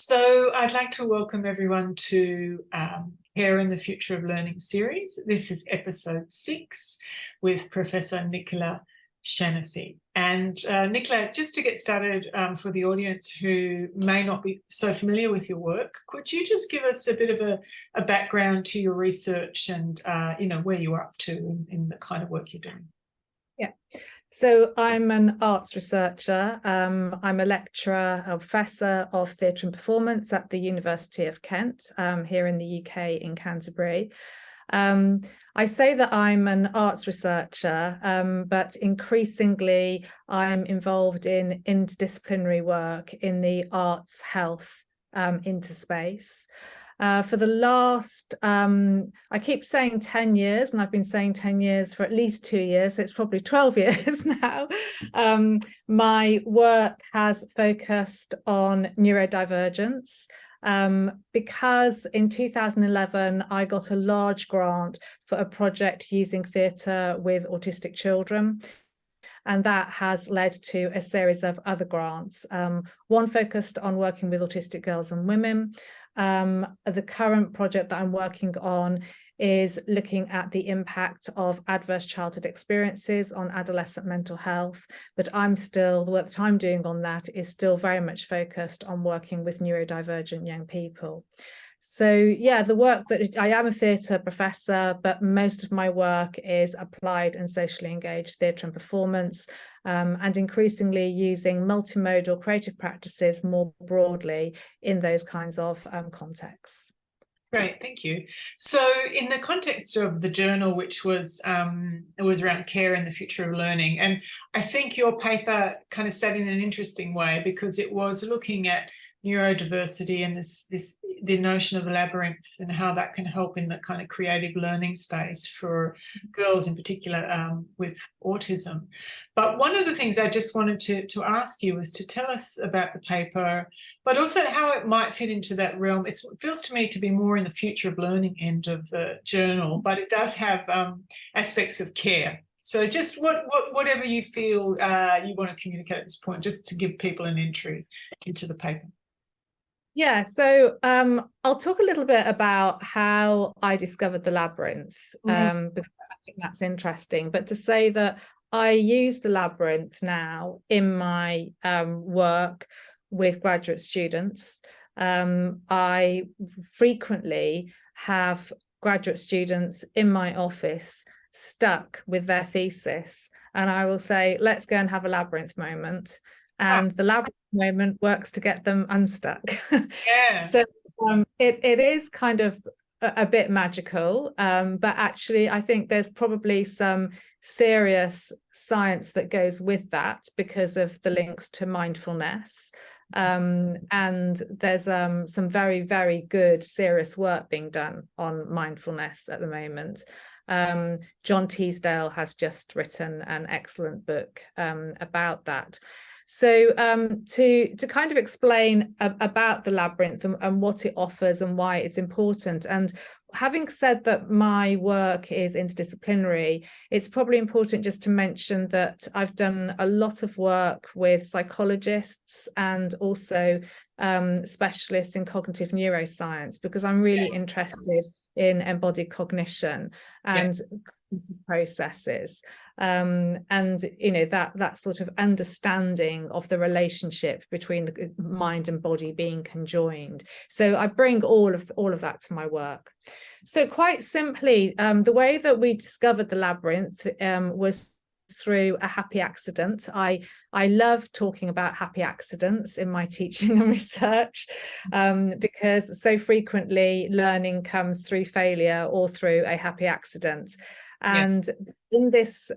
So I'd like to welcome everyone to Care in the Future of Learning series. This is episode 6 with Professor Nicola Shaughnessy. And Nicola, just to get started for the audience who may not be so familiar with your work, could you just give us a bit of a background to your research and where you are up to in the kind of work you're doing? Yeah, so I'm an arts researcher. I'm a lecturer, a professor of theatre and performance at the University of Kent, here in the UK in Canterbury. I say that I'm an arts researcher, but increasingly I'm involved in interdisciplinary work in the arts health interspace. For the last, I keep saying 10 years, and I've been saying 10 years for at least 2 years, so it's probably 12 years now. My work has focused on neurodivergence, because in 2011, I got a large grant for a project using theatre with autistic children. And that has led to a series of other grants, one focused on working with autistic girls and women. The current project that I'm working on is looking at the impact of adverse childhood experiences on adolescent mental health, but the work that I'm doing on that is still very much focused on working with neurodivergent young people. So yeah, the work that I am a theatre professor, but most of my work is applied and socially engaged theatre and performance, and increasingly using multimodal creative practices more broadly in those kinds of contexts. Great, thank you. So in the context of the journal, which was it was around care in the future of learning, and I think your paper kind of sat in an interesting way because it was looking at neurodiversity and the notion of labyrinths and how that can help in the kind of creative learning space for girls in particular with autism. But one of the things I just wanted to ask you was to tell us about the paper, but also how it might fit into that realm. It feels to me to be more in the future of learning end of the journal, but it does have aspects of care. So just whatever you feel you want to communicate at this point, just to give people an entry into the paper. Yeah, so I'll talk a little bit about how I discovered the labyrinth, because I think that's interesting. But to say that I use the labyrinth now in my work with graduate students. I frequently have graduate students in my office stuck with their thesis, and I will say, let's go and have a labyrinth moment. And the labyrinth moment works to get them unstuck. Yeah. So it is kind of a bit magical, but actually I think there's probably some serious science that goes with that because of the links to mindfulness. And there's some very, very good serious work being done on mindfulness at the moment. John Teasdale has just written an excellent book about that. So to kind of explain about the labyrinth and what it offers and why it's important, and having said that my work is interdisciplinary, it's probably important just to mention that I've done a lot of work with psychologists and also specialists in cognitive neuroscience, because I'm really interested in embodied cognition and processes, and that sort of understanding of the relationship between the mind and body being conjoined. So I bring all of that to my work. So quite simply, the way that we discovered the labyrinth was through a happy accident. I love talking about happy accidents in my teaching and research, because so frequently learning comes through failure or through a happy accident. And in this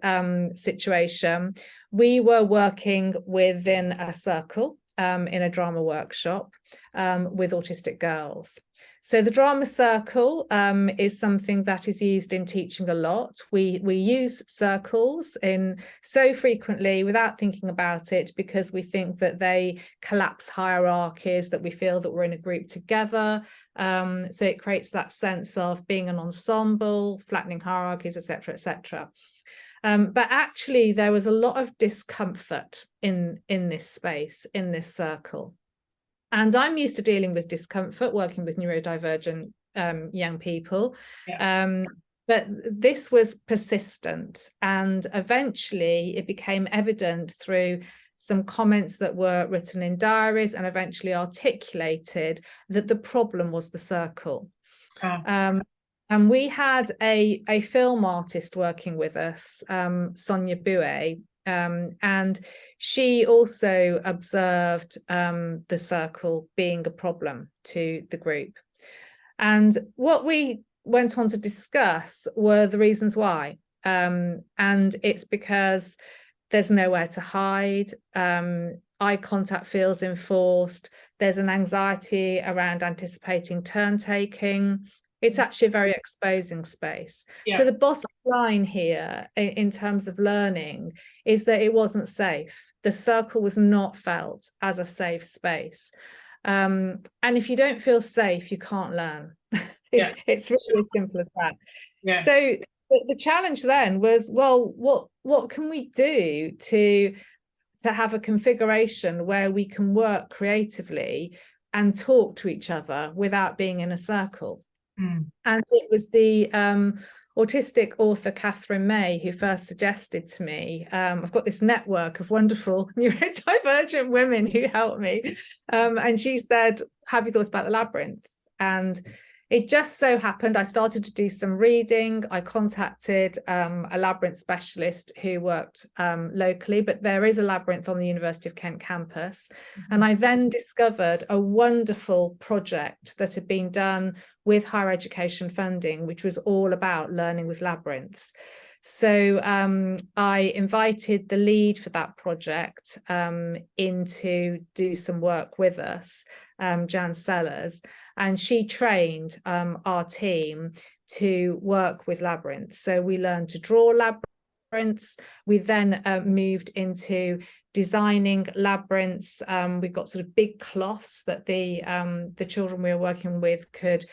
situation, we were working within a circle in a drama workshop with autistic girls. So the drama circle is something that is used in teaching a lot. We use circles so frequently without thinking about it, because we think that they collapse hierarchies, that we feel that we're in a group together. So it creates that sense of being an ensemble, flattening hierarchies, etc., etc. But actually, there was a lot of discomfort in this space, in this circle. And I'm used to dealing with discomfort, working with neurodivergent young people. Yeah. But this was persistent, and eventually it became evident through some comments that were written in diaries and eventually articulated that the problem was the circle. And we had a film artist working with us, Sonia Bouet, and she also observed the circle being a problem to the group. And what we went on to discuss were the reasons why. And it's because there's nowhere to hide, eye contact feels enforced, there's an anxiety around anticipating turn taking. It's actually a very exposing space. Yeah. So the bottom line here in terms of learning is that it wasn't safe. The circle was not felt as a safe space. And if you don't feel safe, you can't learn. It's really as simple as that. Yeah. So the challenge then was, well, what can we do to have a configuration where we can work creatively and talk to each other without being in a circle? And it was the autistic author Catherine May who first suggested to me, I've got this network of wonderful neurodivergent women who helped me, and she said, have you thought about the Labyrinth? And it just so happened I started to do some reading. I contacted a labyrinth specialist who worked locally, but there is a labyrinth on the University of Kent campus. And I then discovered a wonderful project that had been done with higher education funding, which was all about learning with labyrinths. So I invited the lead for that project in to do some work with us, Jan Sellers, and she trained our team to work with labyrinths. So we learned to draw labyrinths. We then moved into designing labyrinths. We got sort of big cloths that the children we were working with could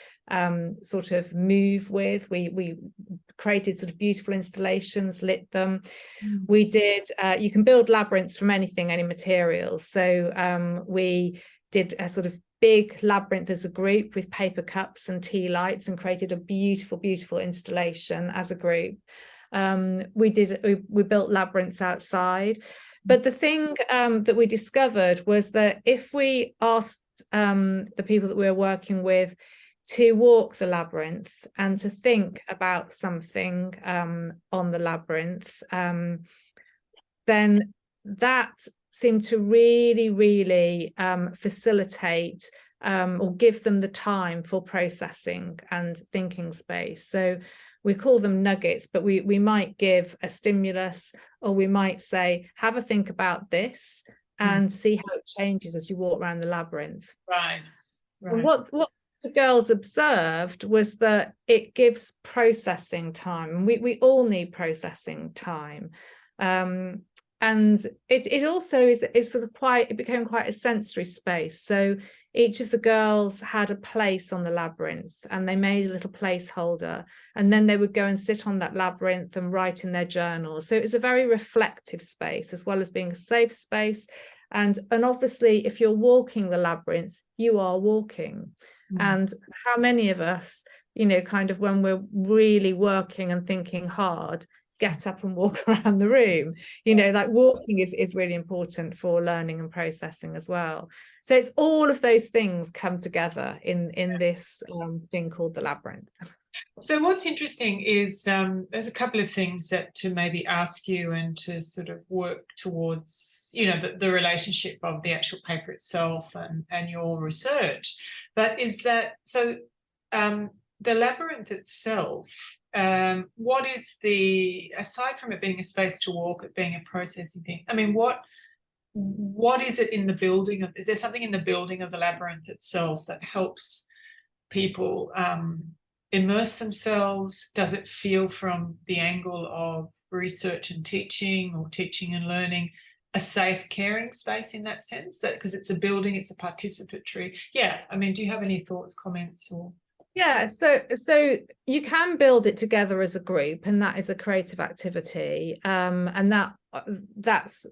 sort of move with. We created sort of beautiful installations, lit them. We did, you can build labyrinths from anything, any materials. So we did a sort of big labyrinth as a group with paper cups and tea lights and created a beautiful, beautiful installation as a group. We built labyrinths outside. But the thing that we discovered was that if we asked the people that we were working with to walk the labyrinth and to think about something on the labyrinth, then that seemed to really, really facilitate or give them the time for processing and thinking space. So we call them nuggets, but we might give a stimulus, or we might say, have a think about this and see how it changes as you walk around the labyrinth. Right. And what the girls observed was that it gives processing time. We all need processing time. And it also is sort of it became quite a sensory space. So each of the girls had a place on the labyrinth, and they made a little placeholder, and then they would go and sit on that labyrinth and write in their journals. So it was a very reflective space, as well as being a safe space. And obviously, if you're walking the labyrinth, you are walking. And how many of us, kind of when we're really working and thinking hard, get up and walk around the room? Like walking is really important for learning and processing as well. So it's all of those things come together in this thing called the Labyrinth. So what's interesting is there's a couple of things that to maybe ask you and to sort of work towards, the relationship of the actual paper itself and your research. But is that, so the Labyrinth itself, what is aside from it being a space to walk, it being a processing thing, I mean, what is it in the building is there something in the building of the Labyrinth itself that helps people immerse themselves? Does it feel, from the angle of research and teaching, or teaching and learning, a safe, caring space in that sense? That because it's a building, it's a participatory. Yeah, I mean, do you have any thoughts, comments, or? Yeah, so you can build it together as a group, and that is a creative activity, and that's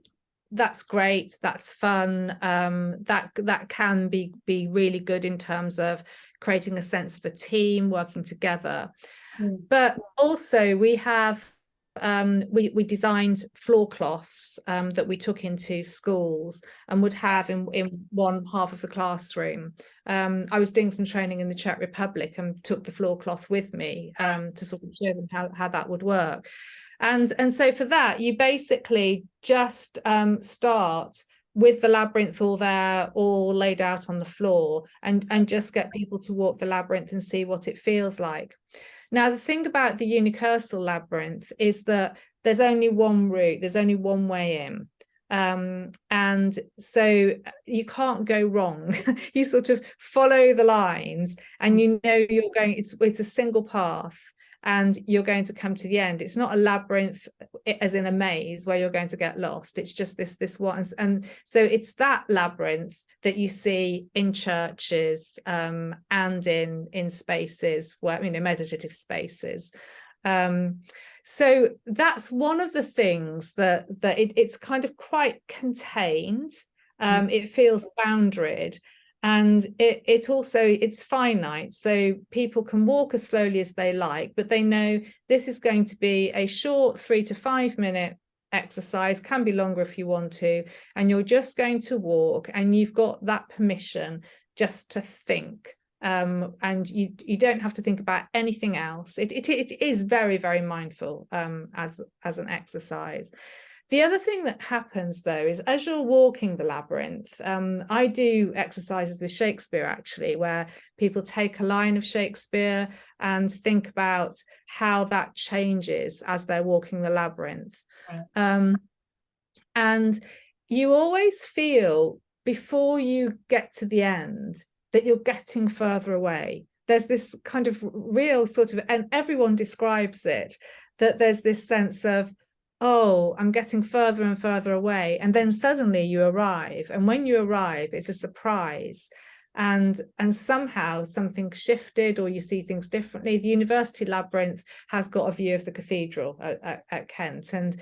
that's great, that's fun, that can be really good in terms of creating a sense of a team working together. But also we have we designed floor cloths that we took into schools and would have in one half of the classroom. I was doing some training in the Czech Republic and took the floor cloth with me to sort of show them how that would work. And so for that, you basically just start with the labyrinth all there, all laid out on the floor, and just get people to walk the labyrinth and see what it feels like. Now, the thing about the unicursal labyrinth is that there's only one route, there's only one way in. And so you can't go wrong. You sort of follow the lines and you know you're going, it's a single path and you're going to come to the end. It's not a labyrinth as in a maze where you're going to get lost. It's just this one. And so it's that labyrinth that you see in churches and in spaces where, you know, meditative spaces. So that's one of the things that it's kind of quite contained. It feels boundaried, and it's finite. So people can walk as slowly as they like, but they know this is going to be a short 3 to 5 minute exercise, can be longer if you want to, and you're just going to walk, and you've got that permission just to think. And you don't have to think about anything else. It is very, very mindful as an exercise. The other thing that happens though is as you're walking the labyrinth, I do exercises with Shakespeare actually, where people take a line of Shakespeare and think about how that changes as they're walking the labyrinth. And you always feel before you get to the end that you're getting further away. There's this kind of real sort of, and everyone describes it, that there's this sense of, oh, I'm getting further and further away. And then suddenly you arrive. And when you arrive, it's a surprise. And somehow something shifted, or you see things differently. The university labyrinth has got a view of the cathedral at Kent. And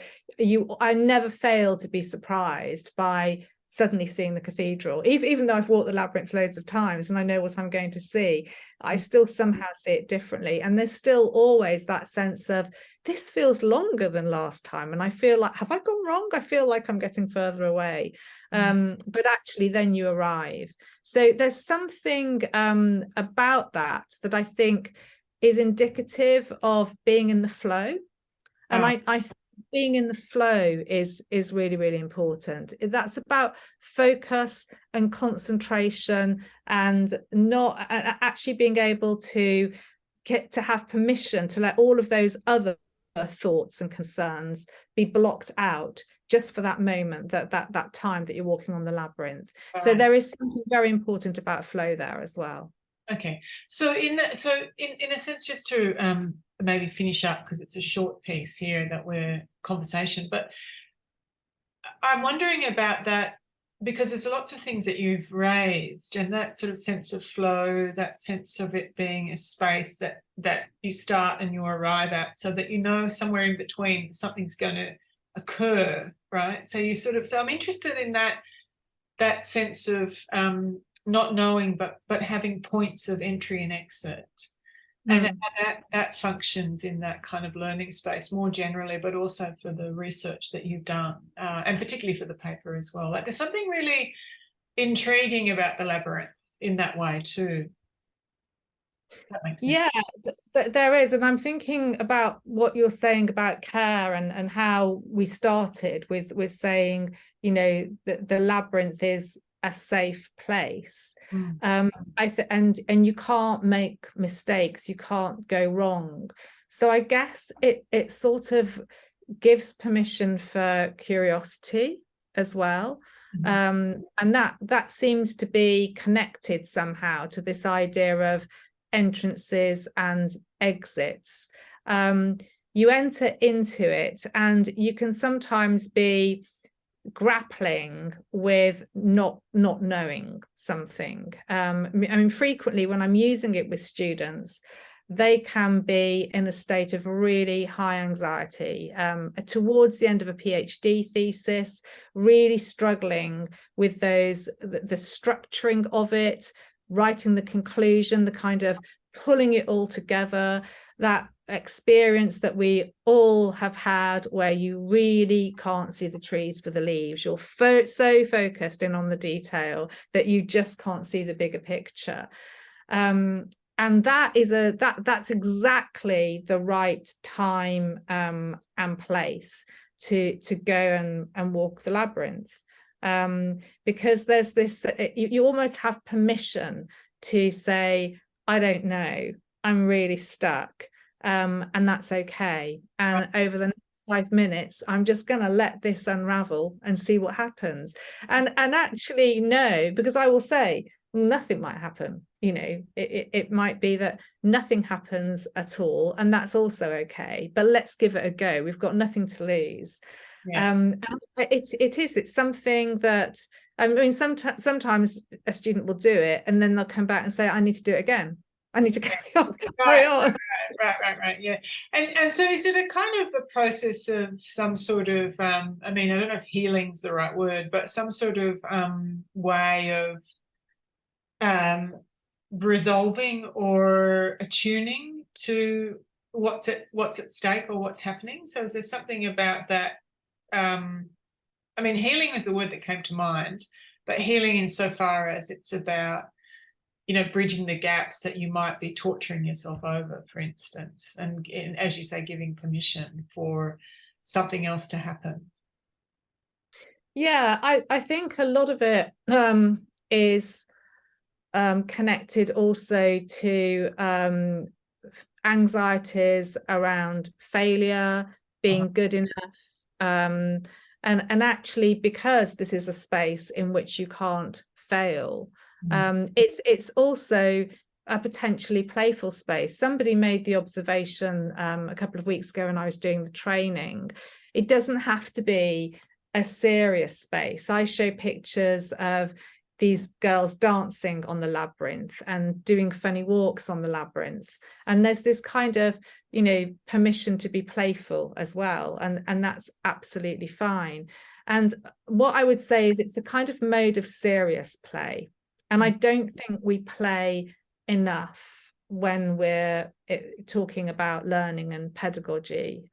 I never fail to be surprised by suddenly seeing the cathedral. Even though I've walked the labyrinth loads of times and I know what I'm going to see, I still somehow see it differently. And there's still always that sense of, this feels longer than last time. And I feel like, have I gone wrong? I feel like I'm getting further away. But actually then you arrive. So there's something about that I think is indicative of being in the flow. And I think being in the flow is really, really important. That's about focus and concentration, and not actually being able to get to have permission to let all of those other thoughts and concerns be blocked out just for that moment, that time that you're walking on the labyrinth. So there is something very important about flow there as well. Okay, so in a sense, just to maybe finish up, because it's a short piece here that we're conversation, but I'm wondering about that, because there's lots of things that you've raised, and that sort of sense of flow, that sense of it being a space that you start and you arrive at, so that you know somewhere in between something's going to occur, right? So you sort of, so I'm interested in that sense of not knowing, but having points of entry and exit, and that functions in that kind of learning space more generally, but also for the research that you've done, and particularly for the paper as well. Like, there's something really intriguing about the labyrinth in that way too. That makes sense. Yeah, there is. And I'm thinking about what you're saying about care, and how we started with saying, you know, the labyrinth is a safe place. And you can't make mistakes, you can't go wrong. So I guess it sort of gives permission for curiosity as well. And that seems to be connected somehow to this idea of entrances and exits. You enter into it and you can sometimes be grappling with not knowing something. I mean, frequently when I'm using it with students, they can be in a state of really high anxiety, towards the end of a PhD thesis, really struggling with the structuring of it, writing the conclusion, the kind of pulling it all together, that experience that we all have had where you really can't see the trees for the leaves. You're so focused in on the detail that you just can't see the bigger picture. And that's exactly the right time and place to go and walk the labyrinth, because there's this, you almost have permission to say, I don't know, I'm really stuck, and that's okay. And over the next 5 minutes, I'm just going to let this unravel and see what happens. And actually, no, because I will say nothing might happen. You know, it might be that nothing happens at all, and that's also okay. But let's give it a go. We've got nothing to lose. Yeah. And it's something that, I mean, sometimes a student will do it and then they'll come back and say, I need to do it again. I need to carry on. Right. Yeah. And so is it a kind of a process of some sort of, I mean, I don't know if healing's the right word, but some sort of way of resolving or attuning to what's at stake or what's happening? So is there something about that? I mean, healing was the word that came to mind, but healing insofar as it's about, you know, bridging the gaps that you might be torturing yourself over, for instance, and as you say, giving permission for something else to happen. Yeah, I think a lot of it is connected also to anxieties around failure, being good enough, and actually, because this is a space in which you can't fail, it's also a potentially playful space. Somebody made the observation a couple of weeks ago when I was doing the training. It doesn't have to be a serious space. I show pictures of these girls dancing on the labyrinth and doing funny walks on the labyrinth, and there's this kind of, you know, permission to be playful as well, and that's absolutely fine. And what I would say is it's a kind of mode of serious play, and I don't think we play enough when we're talking about learning and pedagogy.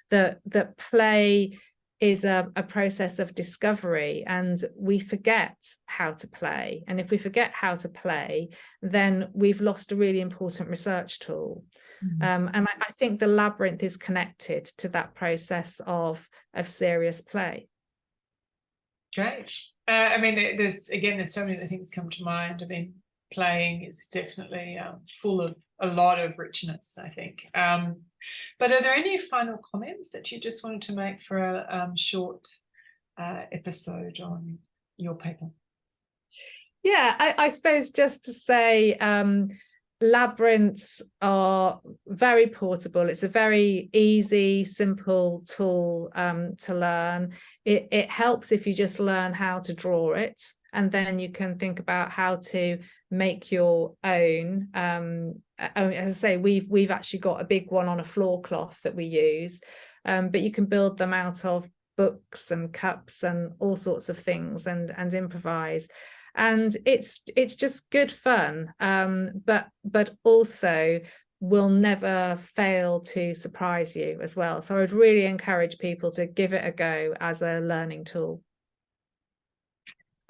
That play is a process of discovery, and we forget how to play. And if we forget how to play, then we've lost a really important research tool. And I think the labyrinth is connected to that process of serious play. Great. I mean, there's so many things come to mind. I mean, playing is definitely full of a lot of richness, I think. But are there any final comments that you just wanted to make for a short episode on your paper? Yeah, I suppose just to say, labyrinths are very portable. It's a very easy, simple tool to learn. It helps if you just learn how to draw it, and then you can think about how to make your own. As I say, we've actually got a big one on a floor cloth that we use, but you can build them out of books and cups and all sorts of things, and improvise. And it's just good fun, but also will never fail to surprise you as well. So I would really encourage people to give it a go as a learning tool.